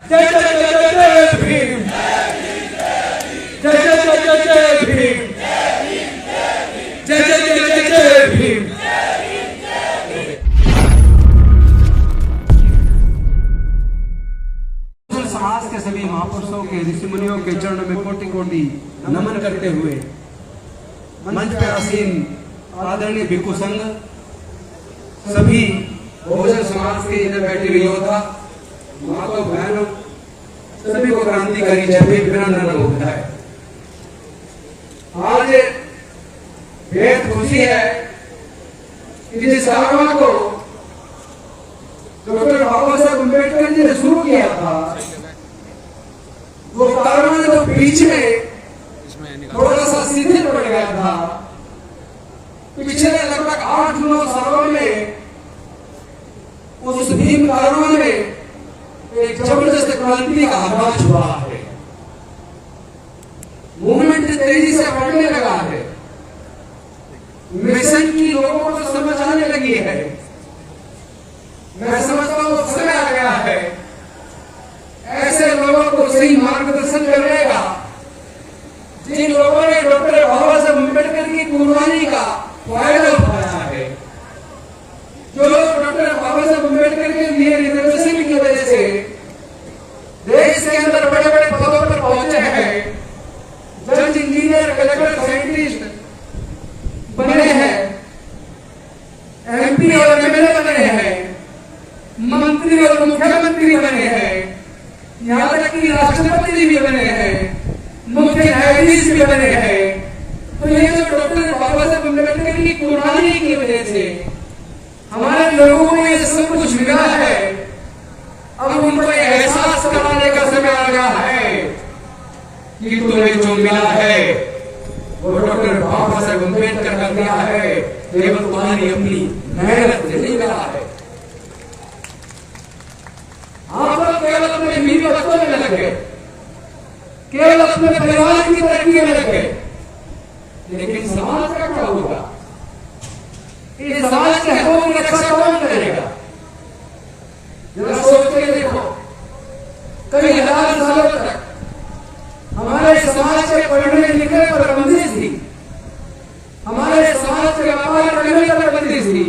जय जय जय जय जय भीम, जय जय जय जय जय भीम, जय जय जय जय जय भीम। समाज के सभी महापुरुषों के ऋषि मुनियों के चरणों में कोटि कोटि नमन करते हुए मंच पर आसीन आदरणीय भिक्षु संघ, सभी बहुजन समाज के इधर बैठे हुए योद्धा, माताओं बहनों, सभी को क्रांतिकारी जय भीम अभिनंदन होता है। आज बेहद खुशी है कि जिस कारवां को डॉक्टर बाबा साहब अम्बेडकर जी ने शुरू किया था, वो कारवां जो बीच में थोड़ा सा शिथिल पड़ गया था, पिछले लगभग 8-9 सालों में उस भीम कारवां में एक जबरदस्त क्रांति का आगाज हुआ है। मूवमेंट तेजी से बढ़ने लगा है, मिशन की लोगों को समझ आने लगी है। मैं समझता हूं समय आ गया है ऐसे लोगों को सही मार्गदर्शन करने का, जिन लोगों ने डॉक्टर बाबा साहब अम्बेडकर की कुर्बानी का फायदा उठाया है, जो लोग डॉक्टर बाबा साहब अम्बेडकर के लिए रिजर्वेशन की वजह से देश के अंदर बड़े बड़े पदों पर पहुंचे हैं, जज, इंजीनियर, कलेक्टर, साइंटिस्ट बने हैं, एमपी और एमएलए बने हैं, मंत्री और मुख्यमंत्री बने हैं, यहाँ तक कि राष्ट्रपति भी बने हैं, मुख्य न्यायाधीश भी बने हैं। तो ये जो डॉक्टर बाबा साहब अम्बेडकर की कुर्बानी की वजह से हमारे लोगों को ये सब कुछ मिला है, अब उनको एहसास कराने का समय आ गया है कि तुम्हें जो मिला है वो डॉक्टर बाबा साहब अम्बेडकर का दिया है, केवल तुम्हारी अपनी मेहनत से नहीं मिला है। आप लोग केवल अपने बीवी बच्चों में लगे, केवल अपने परिवार की तरक्की में लगे, लेकिन समाज का क्या होगा? इस समाज के हितों की रक्षा कौन करेगा? जरा सोच के देखो, कई हजार सालों तक हमारे समाज के पढ़ने लिखने पर बंदिश थी, हमारे समाज के व्यापार करने पर बंदिश थी,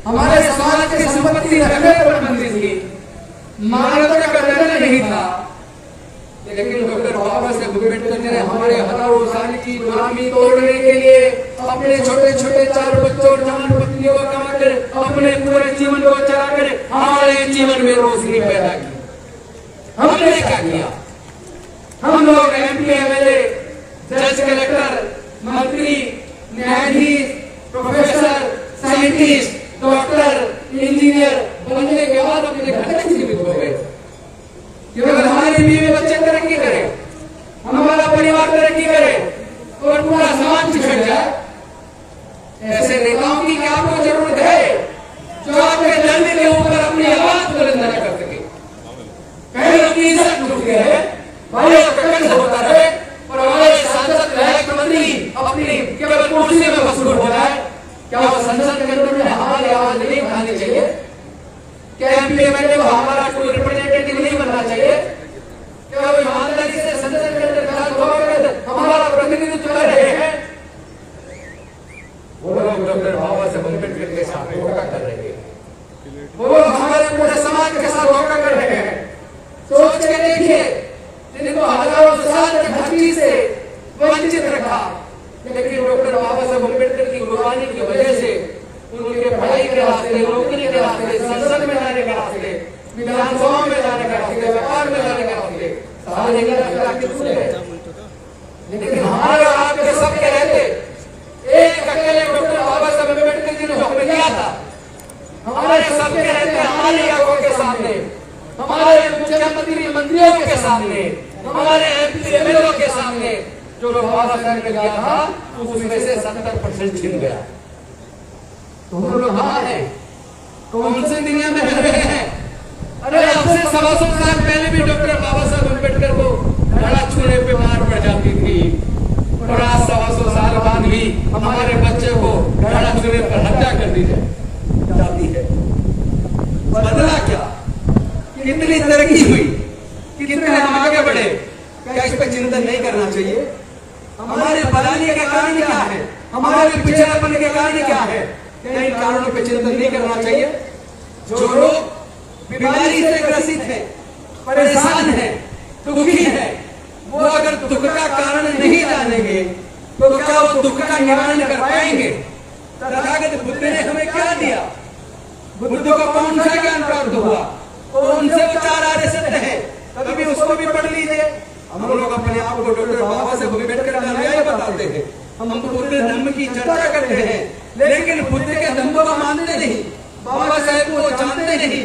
हमारे समाज की संपत्ति रखने पर बंदिश थी, मानवता का कदर नहीं था। लेकिन डॉक्टर बाबा साहब अम्बेडकर ने हमारे हजारों साल की गुलामी तोड़ने के लिए अपने छोटे छोटे 4 बच्चों, जान पत्नियों का कर अपने पूरे जीवन को चलाकर हमारे जीवन में रोशनी पैदा की। हमने क्या किया? हम लोग एमपी, एमएलए, जज, कलेक्टर, मंत्री, न्यायाधीश, प्रोफेसर, साइंटिस्ट, डॉक्टर, इंजीनियर बनने के बाद अपने घर तक सीमित हो गए। केवल हमारे बीवी बच्चे तरक्की करें, हमारा परिवार तरक्की करे और पूरा समाज पिछड़ जाए। ऐसे नेताओं की क्या आपको जरूरत है जो आपके दर्द के ऊपर अपनी आवाज बुलंद न कर सके? पहले अपनी इज्जत लूट गए, भाई ककड़ होता रहे और हमारे सांसद, विधायक, मंत्री अपनी केवल कुर्सी में मशगूल हो जाए। क्या वो संसद के अंदर में हमारी आवाज नहीं उठानी चाहिए? क्या एमपी, एमएलए को हमारा कोई रिप्रेजेंटेटिव नहीं बनना चाहिए? क्या वो ईमानदारी से संसद के अंदर हमारा प्रतिनिधित्व कर रहे हैं? वो लोग डॉक्टर बाबा साहब अम्बेडकर के साथ धोखा कर रहे हैं, वो लोग हमारे पूरे समाज के साथ धोखा कर रहे हैं। सोच के देखिए, जिनको हजारों साल तक हर चीज से वंचित रखा, लेकिन डॉक्टर बाबा साहब अम्बेडकर की कुर्बानी की वजह से उनके पढ़ाई के रास्ते, नौकरी के रास्ते, संसद में जाने के रास्ते, विधानसभा में जाने के रास्ते, व्यापार में जाने के रास्ते सारे खुले हैं। लेकिन हमारे आपके सबके रहते एक अकेले डॉक्टर बाबा साहब अम्बेडकर जी ने हुक्म दिया था, हमारे सबके रहते हमारी आंखों के सामने, हमारे मुख्यमंत्री मंत्रियों के सामने, हमारे एमपी, एमएलए के सामने जो बाबा साहब ने किया था उसमें से 70% छिन गया। तो हम लोग कहाँ हैं? कौन से दुनिया में रह रहे हैं? अरे अब से 125 साल पहले भी डॉक्टर बाबा साहब अम्बेडकर को घड़ा छूने पे मार पड़ जाती थी, और आज 125 साल बाद भी हमारे बच्चे को घड़ा छूने पर हत्या कर दी जाती है। बदला क्या? कितनी तरक्की हुई? कितने हम आगे बढ़े, क्या इस पर चिंतन नहीं करना चाहिए? हमारे बदलने के कारण क्या है, हमारे पिछड़ेपन के कारण क्या है, क्या इन कारणों पर चिंतन नहीं करना चाहिए? जो लोग बीमारी से ग्रसित है, परेशान है, दुखी है, वो अगर दुख का कारण नहीं जानेंगे तो क्या वो दुख का निवारण कर पाएंगे? तथागत बुद्ध ने हमें क्या दिया? बुद्ध को कौन सा ज्ञान प्राप्त हुआ? कौन से विचार आर्य सत्य है? कभी उसको भी पढ़ लीजिए। हम लोग अपने आप को डॉक्टर बाबा साहेब अम्बेडकर का न्याय बताते हैं, हम बुद्ध धर्म की चर्चा करते हैं, लेकिन बुद्ध के धर्म को मानते नहीं, बाबा साहेब को जानते नहीं,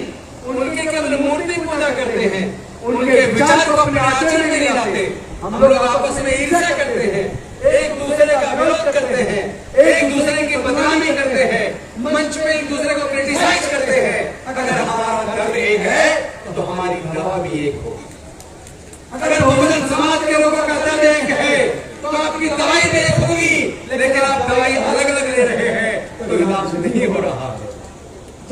उनके केवल मूर्ति पूजा करते हैं, उनके विचार को अपने आचरण में नहीं लाते। हम लोग आपस में ईर्ष्या करते हैं, एक दूसरे का विरोध करते हैं, एक दूसरे की बदनामी करते हैं, मंच पे एक दूसरे को क्रिटिसाइज करते हैं। अगर हमारा धर्म एक है तो हमारी दवा भी एक होगी। अगर बहुजन समाज के लोगों का धर्म एक है तो आपकी दवाई भी एक होगी, लेकिन आप दवाई अलग अलग ले रहे हैं तो इलाज नहीं हो रहा है।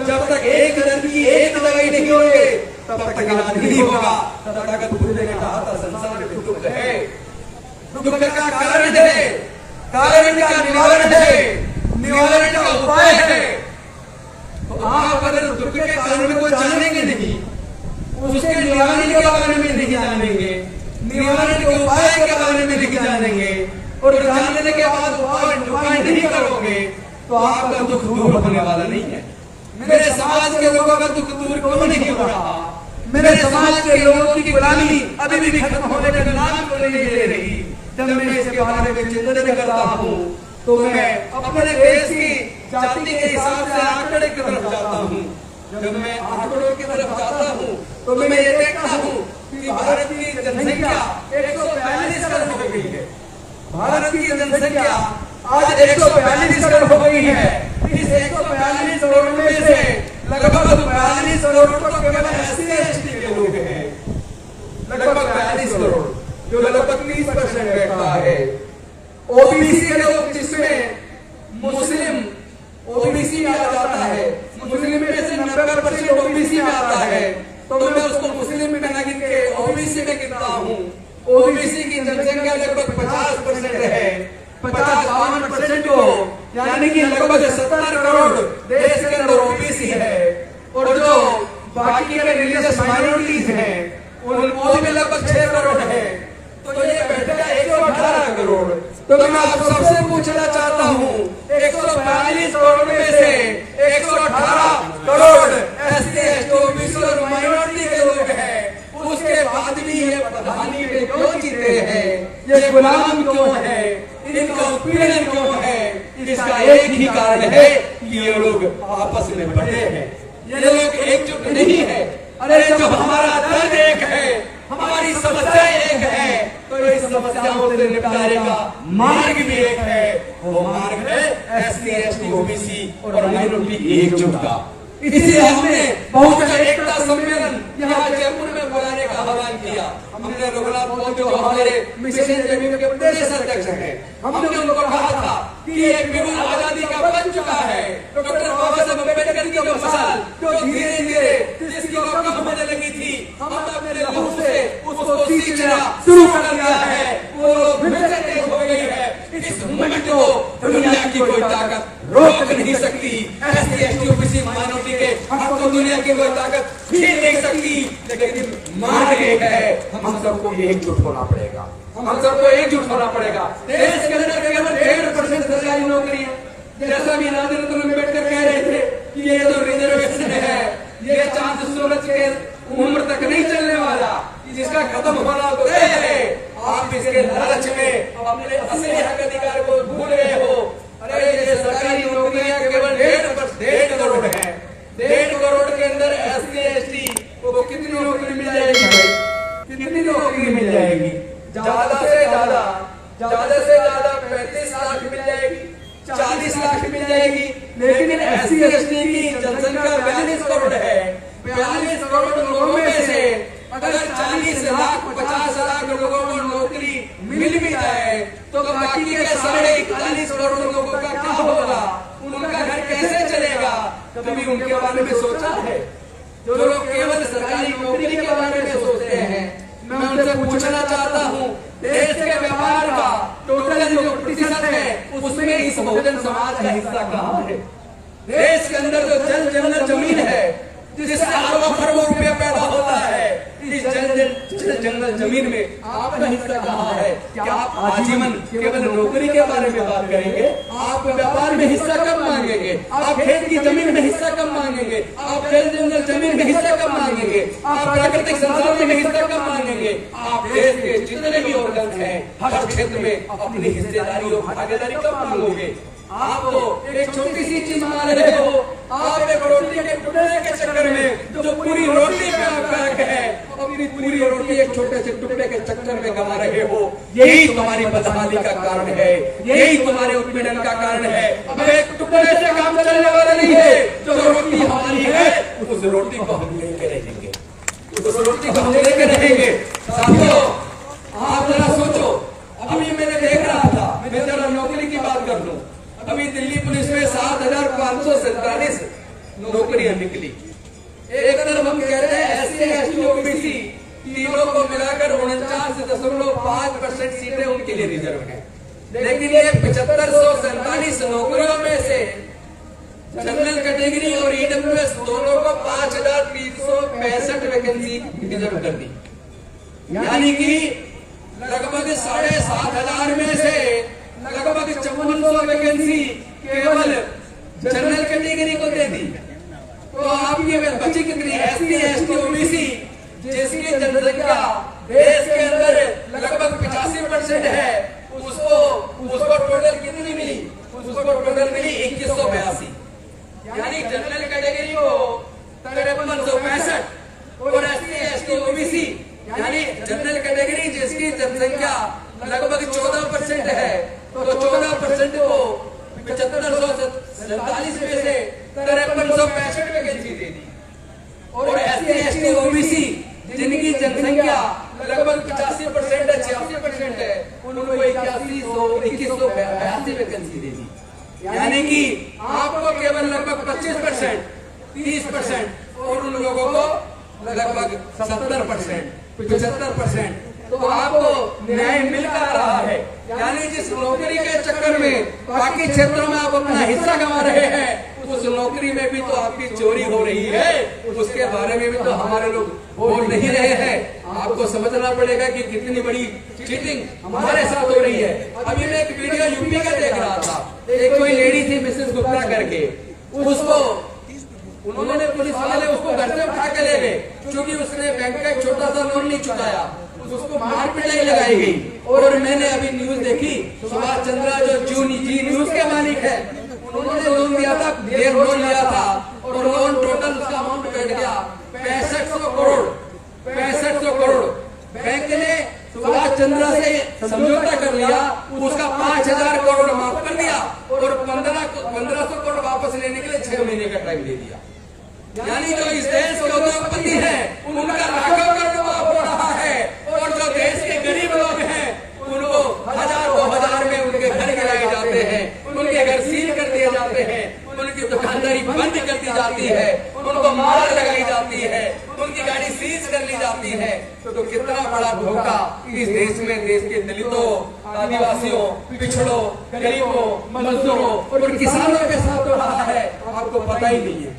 जब तक एक दर्द की एक दवाई नहीं होगी तब तक इलाज नहीं होगा। तथागत बुद्ध ने कहा था संसार में दुख है, दुख का कारण है, कारण का निवारण है, निवारण का उपाय है। तो आप अगर दुख के कारण को जानेंगे नहीं, उसके निवारण के बारे में नहीं जानेंगे, निवारण के उपाय के बारे में नहीं जानेंगे और जानने के बाद उपाय नहीं करोगे तो आपका दुख दूर होने वाला नहीं है। मेरे समाज के लोगों का दुख दूर क्यों नहीं हो रहा? मेरे समाज के लोगों की गुलामी अभी भी खत्म होने का नाम को नहीं ले रही। जब मैं इसके बारे में चिंतन करता हूँ तो मैं अपने देश की जाति के हिसाब से आंकड़े की तरफ जाता हूँ। जब मैं आंकड़ों की तरफ जाता हूँ तो मैं ये देखता हूँ कि भारत की जनसंख्या 142 करोड़ हो गई है। भारत की जनसंख्या आज 142 करोड़ हो गई है। इस 142 करोड़ में से लगभग 42 करोड़ तो केवल SC/ST के लोग हैं, लगभग 42 करोड़, जो लगभग 30% बैठता है। OBC के लोग, जिसमें मुस्लिम OBC में आ जाता है, मुस्लिम में से 90% OBC में आता है, तो मैं उसको मुस्लिम में ना गिन के OBC में गिनता हूँ। OBC की जनसंख्या लगभग 50% है, 50-52% हो, यानी कि लगभग 70 करोड़ देश के अंदर OBC है। और जो बाकी के रिलीजियस माइनॉरिटीज हैं उनको भी लगभग 6 करोड़ है, तो ये बैठेगा 118 करोड़। तो मैं आप सबसे पूछना चाहता हूँ, 142 करोड़ में से 118 करोड़ SC/ST OBC और माइनॉरिटी के लोग हैं, उसके बाद भी ये प्रधानी पे क्यों जीते हैं? ये गुलाम क्यों है? इनका उत्पीड़न क्यों है? इसका एक ही कारण है कि ये लोग आपस में बटे हैं, ये लोग एकजुट नहीं है। अरे जब हमारा दर्द एक है, हमारी समस्या एक है, तो इस समस्याओं से निपटारे का मार्ग भी एक है। वो मार्ग है SC/ST OBC और माइनॉरिटी एकजुट का। इसलिए हमने बहुजन एकता सम्मेलन यहाँ जयपुर में बुलाने का आह्वान किया। हमने रघुनाथ मोदी जो हमारे मिशन जमीन के प्रदेश अध्यक्ष हैं, हमने उनको कहा था कि ये बिल्कुल आजादी का बन चुका है। डॉक्टर बाबा साहेब अम्बेडकर की मसाल जो धीरे धीरे जिसकी कम होने लगी थी, हमने अपने लहू से उसको सींचना शुरू कर दिया है। वो फिर से तेज हो गई है। इस मूवमेंट को दुनिया की कोई ताकत रोक नहीं सकती। SC/ST OBC माइनॉरिटी के हक को दुनिया की कोई ताकत छीन नहीं सकती, लेकिन मार्ग एक है, हम सबको एकजुट होना पड़ेगा, हम सबको एकजुट होना पड़ेगा। देश के अंदर केवल 1.5% सरकारी नौकरियां, जैसा भी नादिर अम्बेडकर कह रहे थे कि ये तो रिजर्वेशन है, ये चांद सूरज के उम्र तक नहीं चलने वाला, जिसका खत्म होना तो तय है। आप इसके लालच में अपने असली हक अधिकार को भूल गए हो। अरे ये सरकारी नौकरियां केवल 1.5 करोड़ है। 1.5 करोड़ के अंदर SC/ST को कितनी नौकरी मिल जाएगी भाई? कितनी नौकरी मिल जाएगी? ज्यादा से ज्यादा 35 लाख मिल जाएगी, 40 लाख मिल जाएगी। लेकिन SC/ST की जनसंख्या 42 करोड़ है। 42 करोड़ लोगों में से अगर 40 लाख 50 लाख लोगों को नौकरी मिल भी जाए तो बाकी के 41 करोड़ लोगों का क्या होगा? उनका घर कैसे चलेगा? कभी उनके बारे में सोचा है? जो लोग केवल सरकारी नौकरी के बारे में सोचते हैं, आपसे पूछना चाहता हूँ, देश के व्यापार का टोटल जो प्रतिशत है उसमें इस बहुजन समाज का हिस्सा कहाँ है? देश के अंदर जो जल जंगल जमीन है जिससे अरबों खरबों रुपया पैदा होता है, इस जल जंगल जमीन में आपका हिस्सा कहाँ है? क्या आप आजीवन केवल नौकरी के बारे में बात करेंगे? आप व्यापार में हिस्सा कब मांगेंगे? आप खेत की जमीन में हिस्सा कब मांगेंगे? आप जल जंगल जमीन में हिस्सा कब मांगेंगे? आप प्राकृतिक संसाधन में हिस्सा कब मांगेंगे? आप देश के जितने भी ऑर्गन हैं हर क्षेत्र में अपनी हिस्सेदारी और भागीदारी कब मांगोगे? आप तो एक छोटी सी चीज मान रहे हो, आप एक रोटी के टुकड़े के चक्कर में जो पूरी रोटी पे आपका हक है, अपनी पूरी रोटी एक छोटे से टुकड़े के चक्कर में गंवा रहे हो। यही तुम्हारी बदहाली का कारण है, यही तुम्हारे उत्पीड़न का कारण है। अब एक टुकड़े से काम चलने वाला नहीं है, जो रोटी हमारी है उस रोटी को हम लेके रहेंगे, उस रोटी को हम लेके रहेंगे। साथियों, आप जरा सोचो, अभी मैंने देख रहा था, मैं जरा नौकरी की बात कर लूं, अभी दिल्ली पुलिस में 7,547 नौकरियां निकली। एक तरफ हम कह रहे हैं SC ST OBC तीनों को मिलाकर 49.5% सीटें उनके लिए रिजर्व है, लेकिन ये 7547 नौकरियों में से जनरल कैटेगरी और EWS दोनों को 5,365 वैकेंसी रिजर्व कर दी। यानी कि लगभग 7,500 में से लगभग 5400 वैकेंसी केवल जनरल कैटेगरी को दे दी। तो आपकी बची कितनी? SC ST OBC जिसकी जनसंख्या देश के अंदर लगभग 85% है, उसको टोटल कितनी मिली? उसको टोटल मिली 2182। यानी जनरल कैटेगरी को 5365 और SC ST OBC यानी जनरल कैटेगरी जिसकी जनसंख्या लगभग 14% है, तो 14% को 7547 में से 5365 वैकेंसी दे दी। और SC ST OBC जिनकी जनसंख्या लगभग 85% है, 86% है, उनको 2182 वैकेंसी दे दी। यानी कि आपको केवल लगभग 25%, 30% और उन लोगों को लगभग 70%, 75%। तो आपको न्याय मिल आ रहा है। यानी जिस नौकरी के चक्कर में बाकी क्षेत्रों में आप अपना हिस्सा गंवा रहे हैं, उस नौकरी में भी तो आपकी चोरी हो रही है, उसके बारे में भी तो हमारे लोग बोल नहीं रहे हैं। आपको समझना पड़ेगा कि कितनी बड़ी चीटिंग हमारे साथ हो रही है। अभी मैं एक वीडियो यूपी का देख रहा था, एक कोई लेडी थी मिसेस गुप्ता करके, उसको उन्होंने पुलिस वाले उसको घर से उठा के ले गए क्योंकि उसने बैंक का एक छोटा सा लोन नहीं चुकाया, उसको मार पिटाई लगाई गई। और मैंने अभी न्यूज देखी, सुभाष चंद्रा जो जी न्यूज के मालिक है, उन्होंने लोन दिया था, लोन लिया था और लोन टोटल उसका अमाउंट बैठ गया 6500 करोड़। 6500 करोड़ बैंक ने सुभाष चंद्रा से समझौता कर लिया, उसका 5000 करोड़ माफ कर दिया और 1500 करोड़ वापस लेने के लिए 6 महीने का टाइम दे दिया। यानी जो इस देश के उद्योगपति हैं उनका लाखों करोड़ माफ हो रहा है और जो देश के गरीब लोग हैं उनको 1000-2000 में उनके घर गिराए जाते हैं, उनके घर सील कर दिए जाते हैं, उनकी दुकानदारी बंद कर दी जाती है, उनको मार लगाई जाती है, उनकी गाड़ी सीज कर ली जाती है। तो कितना बड़ा धोखा इस देश में देश के दलितों, आदिवासियों, पिछड़ों, गरीबों, मजदूरों और किसानों के साथ हो रहा है, आपको पता ही नहीं है।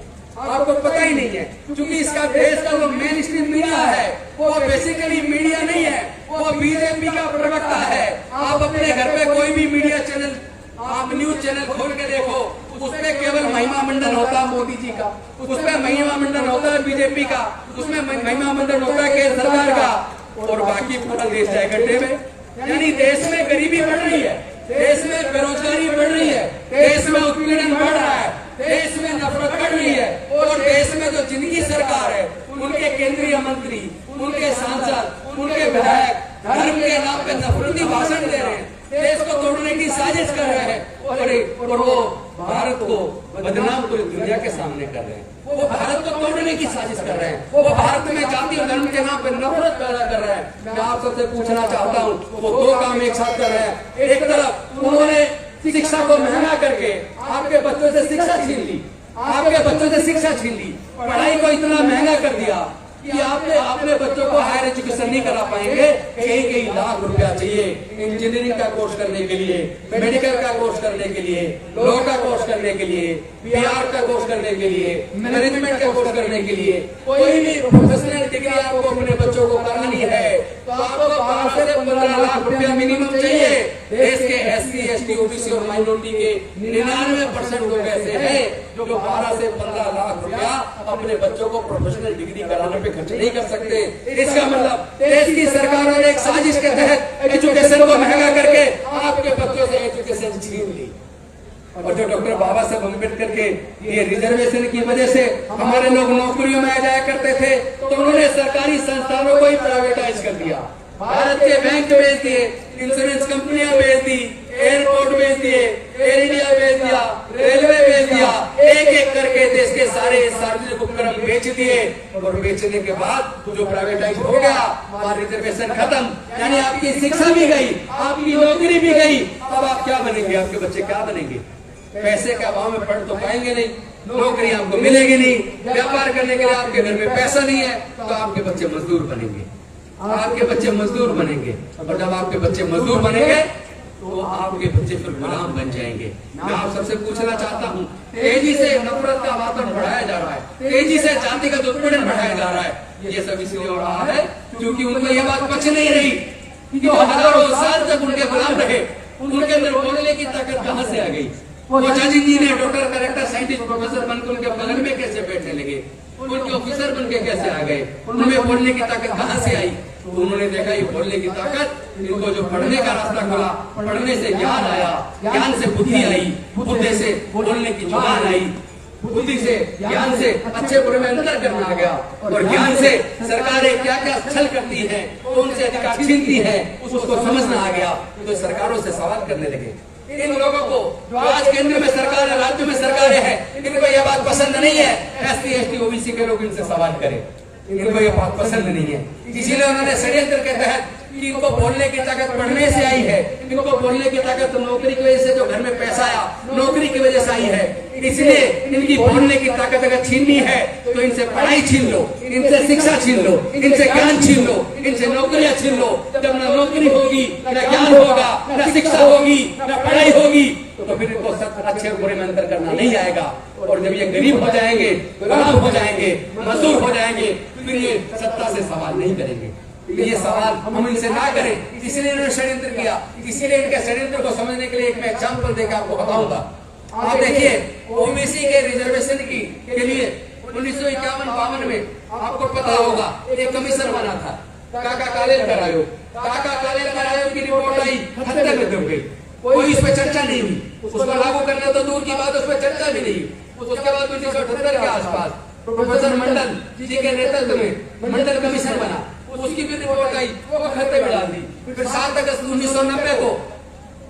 आपको पता ही नहीं है क्योंकि इसका देश का जो मेन स्ट्रीम मीडिया है वो बेसिकली मीडिया नहीं है, वो बीजेपी का प्रवक्ता है। आप अपने घर पे कोई भी मीडिया चैनल, आप न्यूज चैनल खोल के देखो, उसमें केवल महिमा मंडन होता है मोदी जी का, उसमें महिमा मंडन होता है बीजेपी का, उसमें महिमा मंडन होता है केंद्र सरकार का और बाकी पूरा देश जाए गड्ढे में। यानी देश में गरीबी बढ़ रही है, देश में बेरोजगारी बढ़ रही है, देश में उत्पीड़न बढ़ रहा है, देश में नफरत बढ़ रही है और देश में जो जिनकी सरकार है उनके केंद्रीय मंत्री, उनके सांसद, उनके विधायक धर्म के नाम पे नफरती भाषण दे रहे हैं, देश को तोड़ने की साजिश कर रहे हैं और वो भारत को बदनाम पूरी दुनिया के सामने कर रहे हैं। वो भारत को तोड़ने की साजिश कर रहे हैं, वो भारत में जाति और धर्म के नाम पे नफरत पैदा कर रहे हैं। मैं आप सबसे पूछना चाहता हूँ, वो दो काम एक साथ कर रहे हैं। एक तरफ उन्होंने शिक्षा को महंगा करके आपके बच्चों से शिक्षा छीन ली, आपके बच्चों से शिक्षा छीन ली, पढ़ाई को इतना महंगा कर दिया कि आपने बच्चों को हायर एजुकेशन नहीं करा पाएंगे। कई कई लाख रुपया चाहिए इंजीनियरिंग का कोर्स करने के लिए, मेडिकल का कोर्स करने के लिए, लॉ का कोर्स करने के लिए, PR का कोर्स करने के लिए, मैनेजमेंट का कोर्स करने के लिए। कोई भी प्रोफेशनल डिग्री आपको अपने बच्चों को करानी है तो आपको 12 से 15 लाख रुपया मिनिमम चाहिए। देश के SC, ST, OBC और माइनॉरिटी के 99% लोग ऐसे हैं जो 12 से 15 लाख रुपया अपने बच्चों को प्रोफेशनल डिग्री कराने पे खर्च नहीं कर सकते। इसका मतलब देश की सरकारों ने एक साजिश के तहत एजुकेशन को महंगा करके आपके बच्चों से एजुकेशन छीन ली। और जो डॉक्टर बाबा साहब अम्बेडकर के ये रिजर्वेशन की वजह से हमारे लोग नौकरियों में आ जाया करते थे, तो उन्होंने सरकारी संस्थानों को ही प्राइवेटाइज कर दिया। भारत के बैंक बेच दिए, इंश्योरेंस कंपनियां बेच दी, एयरपोर्ट बेच दिए, एयर इंडिया बेच दिया, रेलवे बेच दिया, एक एक करके देश के सारे सार्वजनिक उपक्रम बेच दिए। और बेचने के बाद जो प्राइवेटाइज हो गया, वहां रिजर्वेशन खत्म, यानी आपकी शिक्षा भी गई, आपकी नौकरी भी गई। अब आप क्या बनेंगे, आपके बच्चे क्या बनेंगे? पैसे के अभाव में पढ़ तो पाएंगे नहीं, नौकरी आपको मिलेगी नहीं, व्यापार करने के लिए आपके घर में पैसा नहीं है, तो आपके बच्चे मजदूर बनेंगे, आपके बच्चे मजदूर बनेंगे। और जब आपके बच्चे मजदूर बनेंगे तो आपके बच्चे फिर गुलाम बन जाएंगे। मैं आप सबसे पूछना चाहता हूँ, तेजी से नफरत का वातावरण बढ़ाया जा रहा है, तेजी से जातिगत उत्पीड़न बढ़ाया जा रहा है। ये सब इसलिए हो रहा है क्योंकि उनको ये बात पच नहीं रही कि जो हजारों साल तक उनके गुलाम रहे, उनके अंदर बोलने की ताकत कहाँ से आ गई। वो जज engineer, doctor, collector, scientist, professor बनकर उनके बगल में कैसे बैठने लगे, उनके ऑफिसर बनके कैसे आ गए, उनमें बोलने की ताकत कहाँ से आई। तो उन्होंने देखा ये बोलने की ताकत, इनको जो पढ़ने का रास्ता खुला, पढ़ने से ज्ञान आया, ज्ञान से बुद्धि आई, बुद्धि से बोलने की जुबान आई, बुद्धि से ज्ञान से अच्छे बुरे में अंतर करना आ गया, और ज्ञान से सरकारें क्या क्या छल करती हैं, उनसे अधिकार छीनती हैं, उसको समझना आ गया। तो सरकारों से सवाल करने लगे। इन लोगों को जो आज केंद्र में सरकार है, राज्य में सरकारें हैं, इनको यह बात पसंद नहीं है SC, ST, OBC के लोग इनसे सवाल करें, इनको ये बात पसंद नहीं है। इसीलिए उन्होंने षड्यंत्र के तहत कि इनको बोलने की ताकत पढ़ने से आई है, इनको बोलने की ताकत नौकरी की वजह से, जो घर में पैसा आया नौकरी की वजह से आई है, इसलिए इनकी बोलने की ताकत अगर छीननी है तो इनसे पढ़ाई छीन लो, इनसे शिक्षा छीन लो, इनसे ज्ञान छीन लो, इनसे नौकरियां छीन लो। जब न नौकरी होगी, न ज्ञान होगा, न शिक्षा होगी, न पढ़ाई होगी, तो फिर इनको अच्छे बुरे में अंतर करना नहीं आएगा। और जब ये गरीब हो जाएंगे, गुलाम हो जाएंगे, मजदूर हो जाएंगे, फिर ये सत्ता से सवाल नहीं करेंगे। ये सवाल हम इनसे ना करें, इसलिए इन्होंने षड्यंत्र किया। इसीलिए इनके षड्यंत्र को समझने के लिए एक मैं एग्जाम्पल देकर आपको बताऊंगा। आप देखिए, OBC के रिजर्वेशन के लिए 1951-52 में आपको पता होगा एक कमीशन बना था, काका कालेलकर आयोग। काका कालेलकर आयोग की रिपोर्ट आई, खत्म हो गई, कोई इस पर चर्चा नहीं हुई। उसको लागू करना तो दूर की बात, उस पर चर्चा भी नहीं। उसके बाद 1978 के आसपास प्रोफेसर मंडल जी के नेतृत्व में मंडल कमीशन बना, उसकी भी रिपोर्ट आई, वो खत्ते में डाल दी। फिर 7 अगस्त 1990 को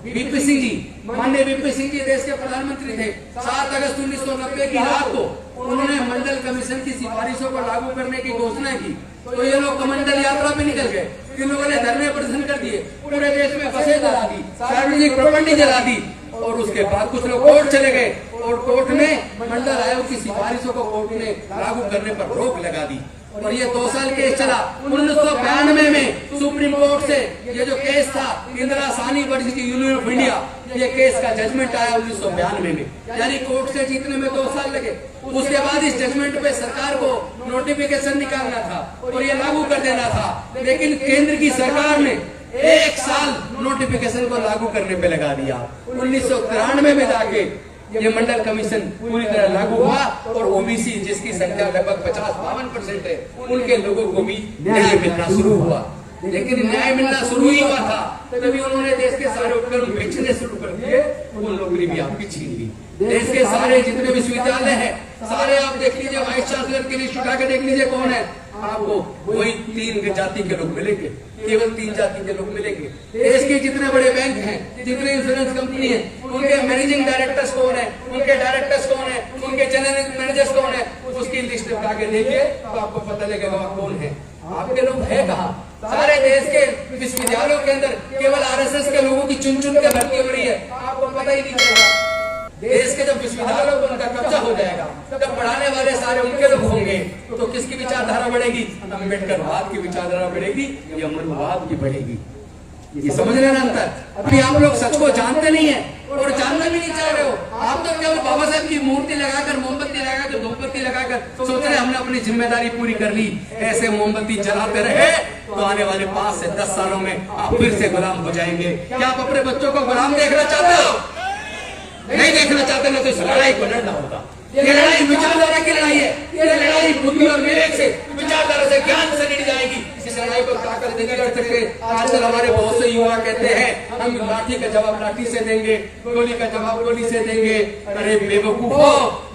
VP सिंह जी, माननीय VP सिंह जी देश के प्रधानमंत्री थे। 7 अगस्त 1990 की रात को उन्होंने मंडल कमीशन की सिफारिशों को लागू करने की घोषणा की। तो ये लोग कमंडल यात्रा पे निकल गए, इन लोगों ने धरने प्रदर्शन कर दिए, पूरे देश में बसें जला दी, सार्वजनिक प्रॉपर्टी जला दी। और उसके बाद कुछ लोग कोर्ट चले गए, और कोर्ट में मंडल आयोग की सिफारिशों को कोर्ट ने लागू करने पर रोक लगा दी। और ये 2 साल केस चला। 1992 में सुप्रीम कोर्ट से ये जो केस था, Indira Sahni versus union of India, ये केस का जजमेंट आया 1992 में, यानी कोर्ट से जीतने में 2 साल लगे। उसके बाद इस जजमेंट पे सरकार को नोटिफिकेशन निकालना था और ये लागू कर देना था, लेकिन केंद्र की सरकार ने 1 साल नोटिफिकेशन को लागू करने पे लगा दिया। 1993 में जाके ये मंडल कमीशन पूरी तरह लागू हुआ, और OBC जिसकी संख्या लगभग 50-52% है, उनके लोगों को भी न्याय मिलना शुरू हुआ। लेकिन न्याय मिलना शुरू ही हुआ था तभी उन्होंने देश के सारे उपक्रम बेचने शुरू कर दिए, वो नौकरी भी आपकी छीन ली। देश के सारे जितने विश्वविद्यालय हैं, सारे आप देख लीजिए, वाइस चांसलर की लिस्ट उठा के देख लीजिए कौन है, आपको वही 3 जाति के लोग मिलेंगे, केवल 3 जाति के लोग मिलेंगे। देश के जितने बड़े बैंक हैं, जितने इंश्योरेंस कंपनी है, उनके मैनेजिंग डायरेक्टर्स कौन है, उनके डायरेक्टर्स कौन है, उनके जनरल मैनेजर्स कौन है, उसकी लिस्ट उठा के देखिए तो आपको पता लगेगा कौन है। आपके लोग है कहाँ? सारे देश के विश्वविद्यालयों के अंदर केवल RSS के लोगों की चुन चुन के भर्ती हो रही है, आपको पता ही नहीं चलेगा। देश के जब विश्वविद्यालयों पर उनका कब्जा हो जाएगा, जब पढ़ाने वाले सारे उनके लोग होंगे, तो किसकी विचारधारा बढ़ेगी? अम्बेडकरवाद की विचारधारा बढ़ेगी या मनुवाद की बढ़ेगी? ये समझ लेना अंतर। अभी आप लोग सच को जानते नहीं है और जानना भी नहीं चाह रहे हो। आप तो केवल बाबा साहब की मूर्ति लगाकर, मोमबत्ती लगाकर, धूपबत्ती लगाकर सोच रहे हमने अपनी जिम्मेदारी पूरी कर ली। ऐसे मोमबत्ती जलाते रहे तो आने वाले 5 से 10 सालों में आप फिर से गुलाम हो जाएंगे। क्या आप अपने बच्चों को गुलाम देखना चाहते हो? नहीं देखना चाहते ना तो इस लड़ाई को लड़ना होगा। ये लड़ाई विचारधारा की लड़ाई है। ये लड़ाई बुद्धि और विवेक से, विचारधारा से, ज्ञान से लड़ी जाएगी। इस लड़ाई को ताकत नहीं कर सकते। आजकल हमारे बहुत से युवा कहते हैं हम लाठी का जवाब लाठी से देंगे, गोली का जवाब गोली से देंगे। अरे बेवकूफो,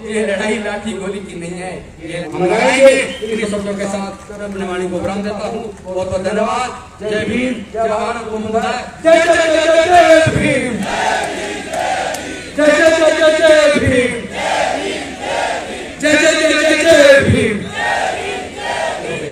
ये लड़ाई लाठी गोली की नहीं है, ये हम लड़ाएंगे। इन्हीं शब्दों के साथ अपने वाणी को विराम देता हूँ। बहुत बहुत धन्यवाद। जय भीम, जय भारत समुदाय, जय जय जय जय भीम, जय जय जय जय।